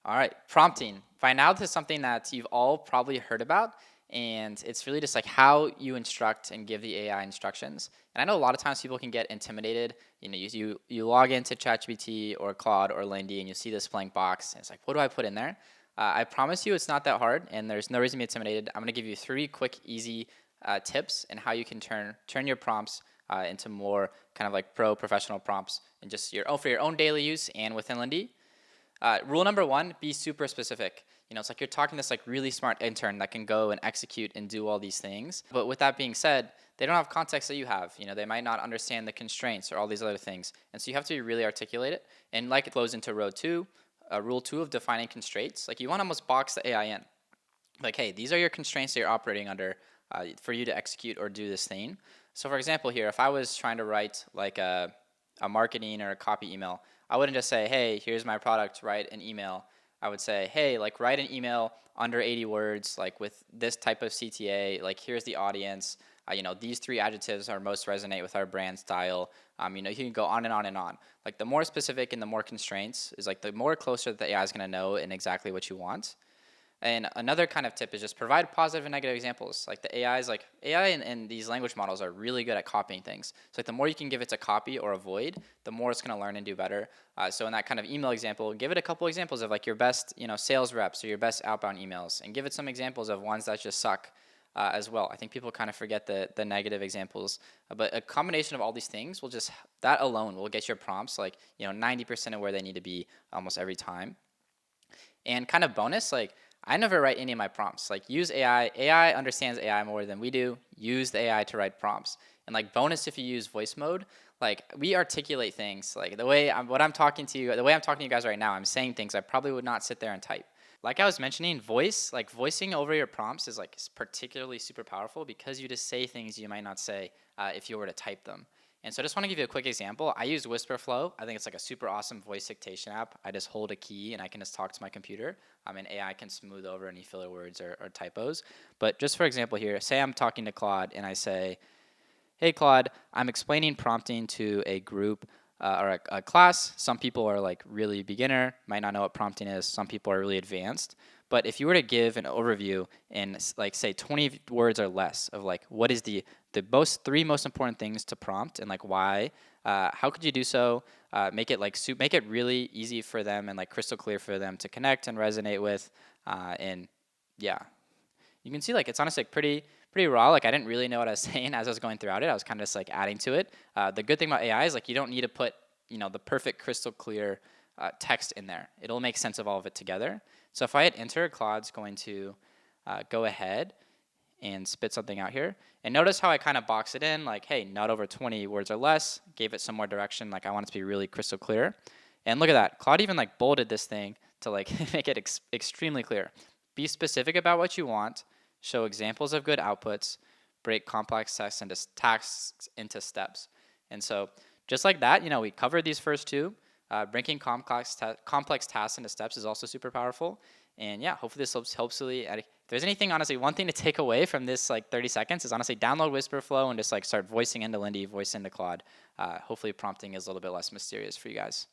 All right, prompting. By now, this is something that you've all probably heard about, and it's really just like how you instruct and give the AI instructions. And I know a lot of times people can get intimidated. You log into ChatGPT or Claude or Lindy, and you see this blank box, and it's like, what do I put in there? I promise you, it's not that hard, and there's no reason to be intimidated. I'm going to give you three quick, easy tips and how you can turn your prompts into more kind of like professional prompts and just for your own daily use and within Lindy. Rule number one, be super specific. It's like you're talking to this like really smart intern that can go and execute and do all these things. But with that being said, they don't have context that you have. They might not understand the constraints or all these other things. And so you have to be really articulate. And like it flows into rule two of defining constraints. Like you want to almost box the AI in. Like, hey, these are your constraints that you're operating under for you to execute or do this thing. So for example here, if I was trying to write like a marketing or a copy email, I wouldn't just say, hey, here's my product, write an email. I would say, hey, like write an email under 80 words, like with this type of CTA, like here's the audience. These three adjectives are most resonate with our brand style. You can go on and on and on. Like the more specific and the more constraints is like the more closer that the AI is going to know in exactly what you want. And another kind of tip is just provide positive and negative examples. Like the AI and these language models are really good at copying things. So like the more you can give it to copy or avoid, the more it's going to learn and do better. So in that kind of email example, give it a couple examples of like your best sales reps or your best outbound emails, and give it some examples of ones that just suck as well. I think people kind of forget the negative examples, but a combination of all these things that alone will get your prompts like 90% of where they need to be almost every time. And kind of bonus, like I never write any of my prompts. Like use AI. AI understands AI more than we do. Use the AI to write prompts. And like bonus, if you use voice mode, like we articulate things. Like the way I'm talking to you guys right now, I'm saying things I probably would not sit there and type. Like I was mentioning, voicing over your prompts is particularly super powerful because you just say things you might not say if you were to type them. And so I just want to give you a quick example. I use Whisperflow. I think it's like a super awesome voice dictation app. I just hold a key and I can just talk to my computer. And AI can smooth over any filler words or typos. But just for example here, say I'm talking to Claude and I say, hey Claude, I'm explaining prompting to a group or a class. Some people are like really beginner, might not know what prompting is. Some people are really advanced. But if you were to give an overview in like say 20 words or less of like what is the three most important things to prompt and like why, how could you do so? Make it make it really easy for them and like crystal clear for them to connect and resonate with. And yeah, you can see like it's honestly like pretty raw. Like I didn't really know what I was saying as I was going throughout it. I was kind of just like adding to it. The good thing about AI is like you don't need to put the perfect crystal clear text in there. It'll make sense of all of it together. So if I hit enter, Claude's going to go ahead and spit something out here. And notice how I kind of box it in, like, hey, not over 20 words or less. Gave it some more direction, like I want it to be really crystal clear. And look at that. Claude even like bolded this thing to like make it extremely clear. Be specific about what you want. Show examples of good outputs. Break complex tasks into steps. And so just like that, we covered these first two. Breaking complex tasks into steps is also super powerful. And yeah, hopefully this helps. Hopefully, if there's anything, honestly, one thing to take away from this like 30 seconds is honestly download Whisperflow and just like start voicing into Lindy, voice into Claude. Hopefully prompting is a little bit less mysterious for you guys.